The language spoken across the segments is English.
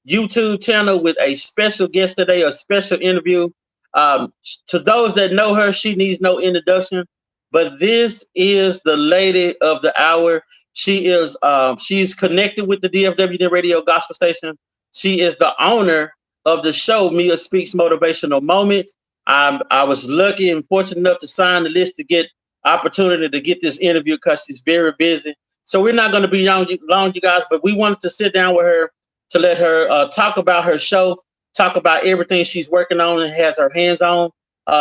YouTube channel with a special guest today, a special interview. Um, to those that know her, she needs no introduction, but this is the lady of the hour. She's connected with the DFWD Radio Gospel Station. She is the owner of the show Mia Speaks Motivational Moments. I was lucky and fortunate enough to sign the list to get opportunity to get this interview because she's very busy. So we're not going to be long, you guys, but we wanted to sit down with her to let her talk about her show, talk about everything she's working on and has her hands on.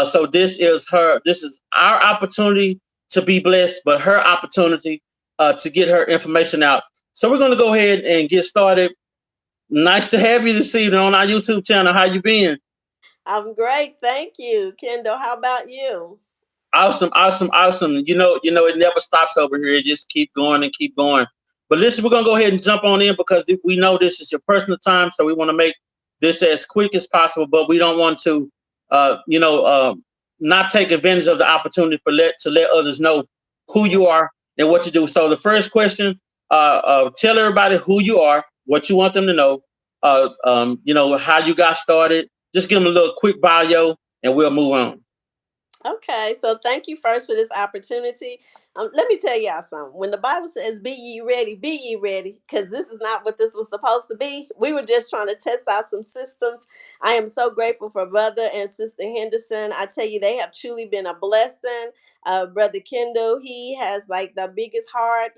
So this is our opportunity to be blessed, but her opportunity to get her information out. So we're going to go ahead and get started. Nice to have you this evening on our YouTube channel. How you been? I'm great. Thank you. Kendall, how about you? Awesome, awesome, awesome. It never stops over here. It just keep going and keep going. But listen, we're gonna go ahead and jump on in because we know this is your personal time, so we want to make this as quick as possible. But we don't want to, uh, you know, uh, not take advantage of the opportunity to let others know who you are and what you do. So the first question, tell everybody who you are, what you want them to know, how you got started. Just give them a little quick bio, and we'll move on. Okay, so thank you first for this opportunity. Let me tell y'all something. When the Bible says, be ye ready, because this is not what this was supposed to be. We were just trying to test out some systems. I am so grateful for Brother and Sister Henderson. I tell you, they have truly been a blessing. Brother Kendall, he has like the biggest heart.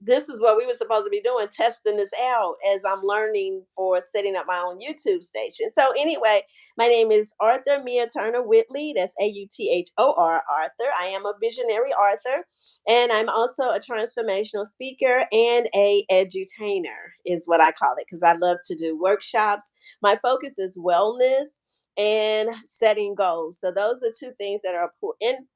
This is what we were supposed to be doing, testing this out as I'm learning for setting up my own YouTube station. So anyway, my name is Arthur Mia Turner Whitley. That's Author Arthur. I am a visionary author, and I'm also a transformational speaker and a edutainer, is what I call it, because I love to do workshops. My focus is wellness and setting goals. So those are two things that are important,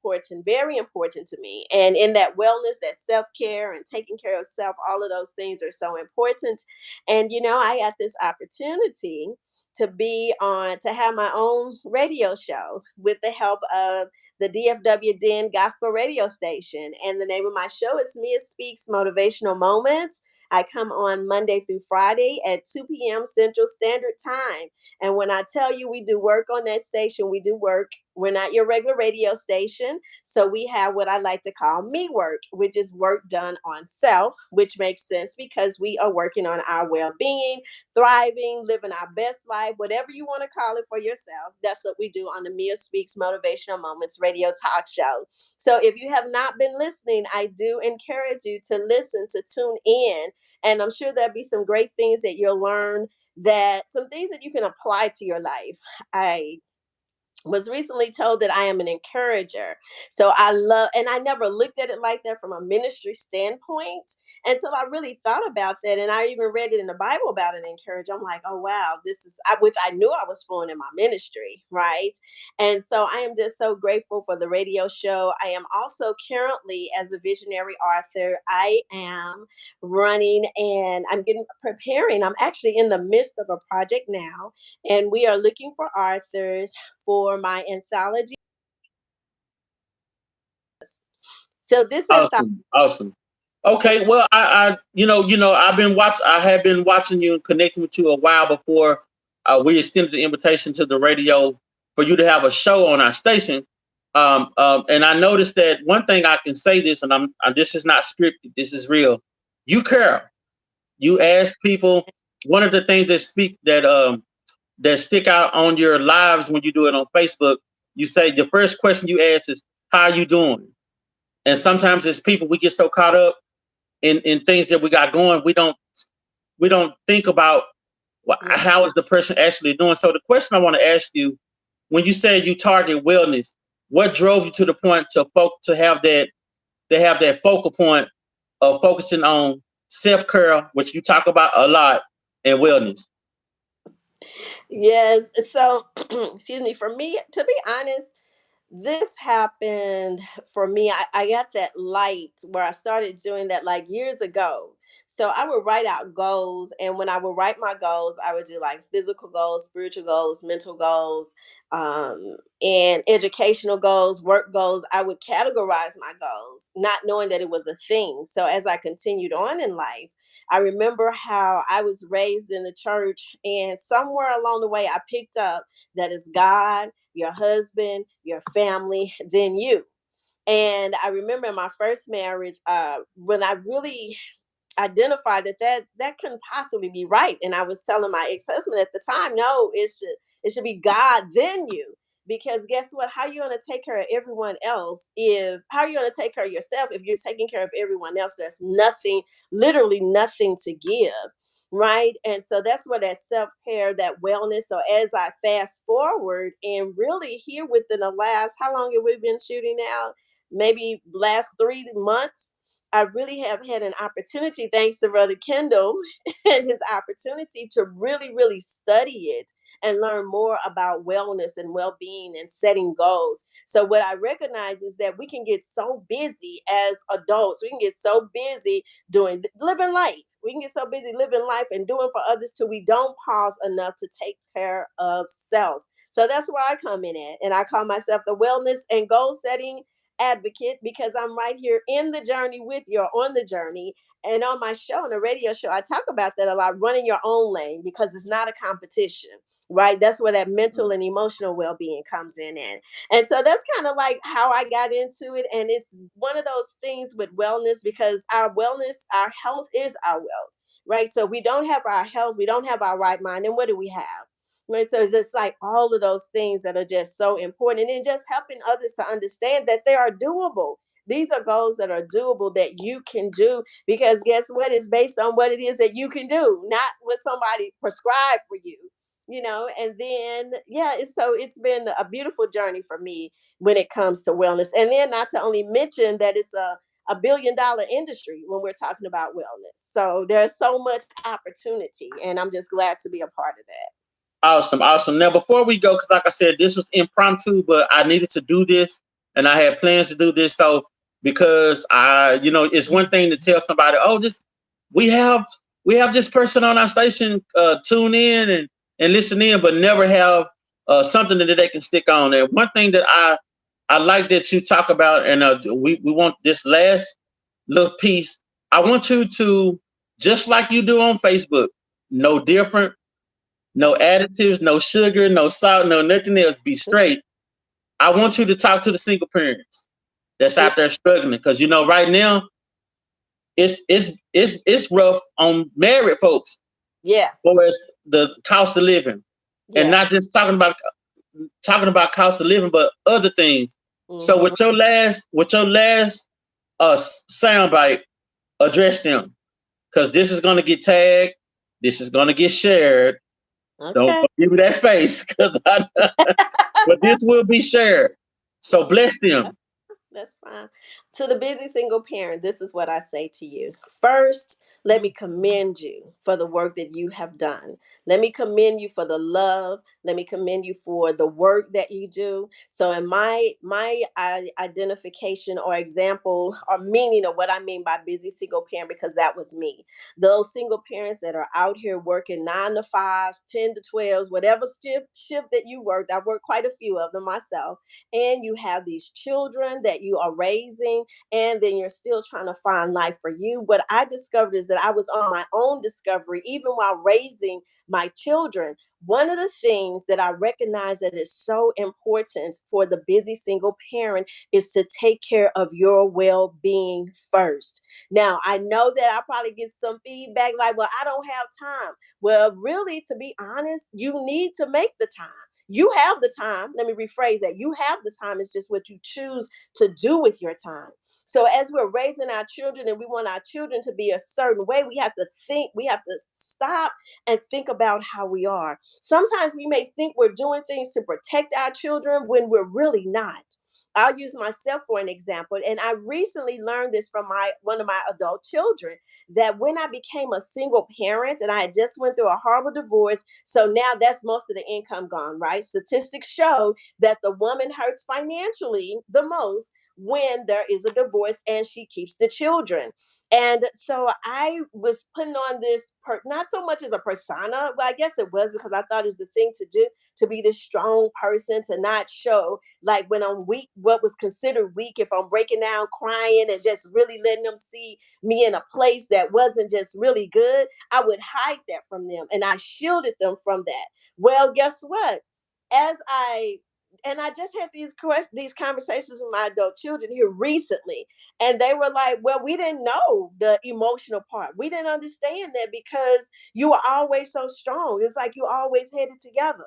very important to me. And in that wellness, that self-care and taking care of self, all of those things are so important. And I got this opportunity to have my own radio show with the help of the DFW Den Gospel Radio Station. And the name of my show is Mia Speaks Motivational Moments. I come on Monday through Friday at 2 p.m. Central Standard Time. And when I tell you we do work on that station, we do work. We're not your regular radio station. So we have what I like to call me work, which is work done on self, which makes sense because we are working on our well-being, thriving, living our best life, whatever you want to call it for yourself. That's what we do on the Mia Speaks Motivational Moments radio talk show. So if you have not been listening, I do encourage you to listen, to tune in, and I'm sure there'll be some great things that you'll learn, that some things that you can apply to your life. I was recently told that I am an encourager. So and I never looked at it like that from a ministry standpoint until I really thought about that. And I even read it in the Bible about an encourager. I'm like, oh, wow, which I knew I was flowing in my ministry. Right. And so I am just so grateful for the radio show. I am also currently, as a visionary author, I am running and I'm preparing. I'm actually in the midst of a project now, and we are looking for authors for my anthology. So this anthology. Awesome, awesome. Okay, well, I have been watching you and connecting with you a while before we extended the invitation to the radio for you to have a show on our station. And I noticed that one thing I can say this, and this is not scripted, this is real. You care. You ask people. One of the things that stick out on your lives when you do it on Facebook, you say the first question you ask is, "How are you doing?" And sometimes as people, we get so caught up in things that we got going, we don't think about how is the person actually doing. So the question I want to ask you, when you say you target wellness, what drove you to the point to have that focal point of focusing on self-care, which you talk about a lot, and wellness? Yes. So, excuse me. For me, to be honest, this happened for me. I got that light where I started doing that like years ago. So I would write out goals. And when I would write my goals, I would do like physical goals, spiritual goals, mental goals, and educational goals, work goals. I would categorize my goals, not knowing that it was a thing. So as I continued on in life, I remember how I was raised in the church, and somewhere along the way, I picked up that it's God, your husband, your family, then you. And I remember in my first marriage, when I really identified that couldn't possibly be right. And I was telling my ex-husband at the time, no, it should be God then you. Because guess what? How are you gonna take care of everyone else if how are you gonna take care of yourself if you're taking care of everyone else? There's nothing, literally nothing to give. Right. And so that's where that self-care, that wellness. So as I fast forward and really here within the last, how long have we been shooting now? Maybe last 3 months, I really have had an opportunity, thanks to Brother Kendall and his opportunity to really, really study it and learn more about wellness and well being and setting goals. So, what I recognize is that we can get so busy as adults, we can get so busy doing living life. We can get so busy living life and doing for others till we don't pause enough to take care of self. So that's where I come in at. And I call myself the wellness and goal setting advocate because I'm right here in the journey with you, or on the journey. And on my show, on the radio show, I talk about that a lot, running your own lane because it's not a competition. Right, that's where that mental and emotional well-being comes in, and so that's kind of like how I got into it. And it's one of those things with wellness, because our wellness, our health is our wealth, right? So we don't have our health, we don't have our right mind, and what do we have? Right. So it's just like all of those things that are just so important. And then just helping others to understand that they are doable. These are goals that are doable that you can do, because guess what? It's based on what it is that you can do, not what somebody prescribed for you. And then yeah, it's been a beautiful journey for me when it comes to wellness. And then not to only mention that it's a $1 billion industry when we're talking about wellness. So there's so much opportunity, and I'm just glad to be a part of that. Awesome, awesome. Now, before we go, because like I said, this was impromptu, but I needed to do this, and I had plans to do this. So, because it's one thing to tell somebody, "Oh, this we have we have this person on our station, tune in and listen in," but never have something that they can stick on. And one thing that I like that you talk about, and we want this last little piece. I want you to, just like you do on Facebook, no different, no additives, no sugar, no salt, no nothing else. Be straight. I want you to talk to the single parents that's out there struggling, because right now it's rough on married folks Yeah, for the cost of living, and yeah. not just talking about cost of living, but other things. So Hmm. with your last soundbite, address them, because this is gonna get tagged, this is gonna get shared. Don't Okay. give me that face, but this will be shared. So bless them. That's fine. To the busy single parent, this is what I say to you. First, let me commend you for the work that you have done. Let me commend you for the love. Let me commend you for the work that you do. So, in my identification or example or meaning of what I mean by busy single parent, because that was me. Those single parents that are out here working 9 to 5s, 10 to 12s, whatever shift that you worked. I worked quite a few of them myself, and you have these children that you are raising, and then you're still trying to find life for you. What I discovered is that I was on my own discovery even while raising my children. One of the things that I recognize that is so important for the busy single parent is to take care of your well-being first. Now, I know that I probably get some feedback like, well, I don't have time. Well, really, to be honest, you need to make the time. You have the time. Let me rephrase that. You have the time. It's just what you choose to do with your time. So, as we're raising our children and we want our children to be a certain way, we have to think, we have to stop and think about how we are. Sometimes we may think we're doing things to protect our children when we're really not. I'll use myself for an example. And I recently learned this from my one of my adult children, that when I became a single parent and I had just went through a horrible divorce, so now that's most of the income gone, right? Statistics show that the woman hurts financially the most when there is a divorce and she keeps the children. And so I was putting on this, not so much as a persona, but I guess it was because I thought it was the thing to do, to be this strong person, to not show like when I'm weak, what was considered weak, if I'm breaking down crying and just really letting them see me in a place that wasn't just really good. I would hide that from them and I shielded them from that. Well, guess what? As I just had these conversations with my adult children here recently, and they were like, "Well, we didn't know the emotional part. We didn't understand that because you were always so strong. It's like you always had it together."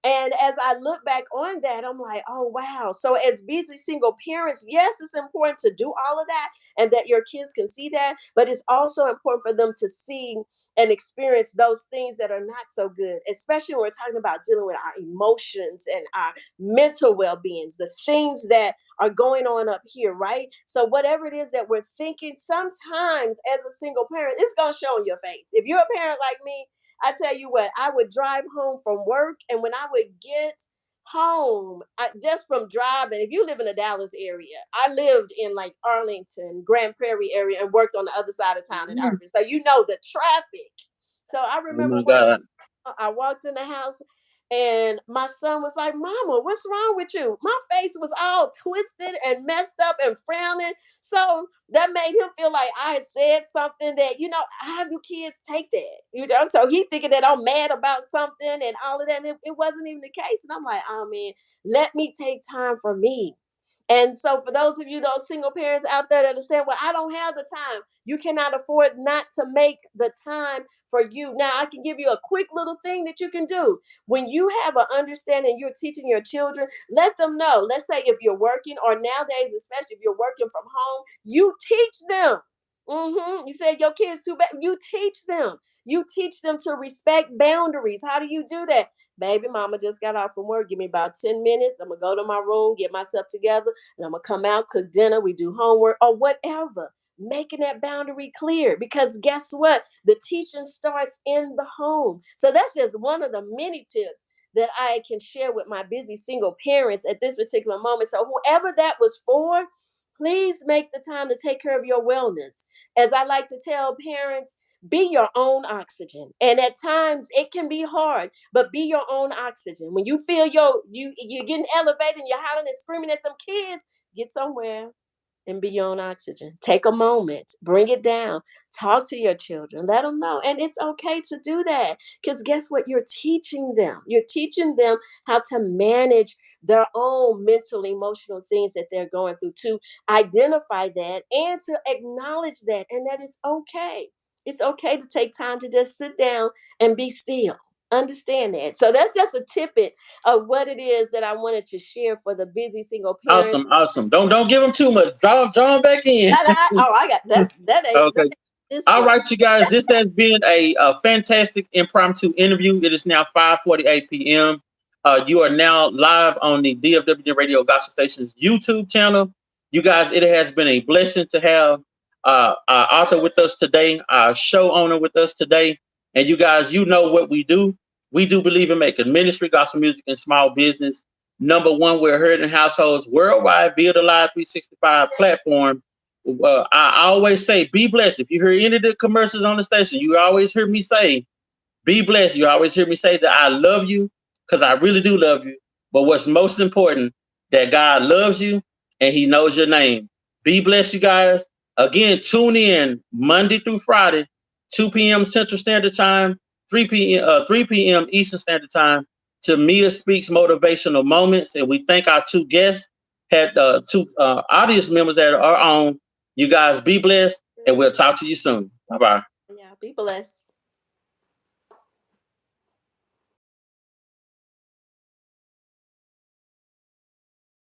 And as I look back on that, I'm like, "Oh wow!" So, as busy single parents, yes, it's important to do all of that, and that your kids can see that, but it's also important for them to see and experience those things that are not so good, especially when we're talking about dealing with our emotions and our mental well-beings, the things that are going on up here, right? So whatever it is that we're thinking, sometimes as a single parent, it's gonna show in your face. If you're a parent like me, I tell you what, I would drive home from work, and when I would get home, just from driving, if you live in the Dallas area, I lived in like Arlington, Grand Prairie area, and worked on the other side of town in Oh Irving. So you know the traffic. So I remember my one God. I walked in the house and my son was like, "Mama, what's wrong with you?" My face was all twisted and messed up and frowning. So that made him feel like I had said something that, how do kids take that? So he thinking that I'm mad about something and all of that. And it wasn't even the case. And I'm like, "Oh man, let me take time for me." And so, for those of you, those single parents out there that are saying, "Well, I don't have the time," you cannot afford not to make the time for you. Now, I can give you a quick little thing that you can do. When you have an understanding, you're teaching your children, let them know. Let's say if you're working, or nowadays, especially if you're working from home, you teach them. You said your kids too bad. You teach them. You teach them to respect boundaries. How do you do that? "Baby, mama just got off from work. Give me about 10 minutes. I'm going to go to my room, get myself together, and I'm going to come out, cook dinner. We do homework," or whatever. Making that boundary clear, because guess what? The teaching starts in the home. So that's just one of the many tips that I can share with my busy single parents at this particular moment. So, whoever that was for, please make the time to take care of your wellness. As I like to tell parents, be your own oxygen. And at times it can be hard, but be your own oxygen. When you feel you're getting elevated and you're hollering and screaming at them kids, get somewhere and be your own oxygen. Take a moment, bring it down, talk to your children, let them know. And it's okay to do that, because guess what? You're teaching them. You're teaching them how to manage their own mental, emotional things that they're going through, to identify that and to acknowledge that. And that is okay. It's okay to take time to just sit down and be still. Understand that. So that's just a tidbit of what it is that I wanted to share for the busy single parent. Awesome, awesome. Don't give them too much. Draw them back in. I got that Okay. ain't this All one. right, you guys. This has been a fantastic impromptu interview. It is now 5:48 p.m. You are now live on the DFW Radio Gospel Station's YouTube channel. You guys, it has been a blessing to have our author with us today, our show owner with us today. And you guys, you know what we do. We do believe in making ministry, gospel music, and small business number one. We're heard in households worldwide. Build a Live 365 platform. I always say, be blessed. If you hear any of the commercials on the station, you always hear me say, be blessed. You always hear me say that I love you, because I really do love you. But what's most important, that God loves you and he knows your name. Be blessed, you guys. Again, tune in Monday through Friday, 2 p.m. Central Standard Time, 3 p.m. Eastern Standard Time, to Mia Speaks Motivational Moments. And we thank our two guests, had two audience members that are on. You guys be blessed, and we'll talk to you soon. Bye-bye. Yeah, be blessed.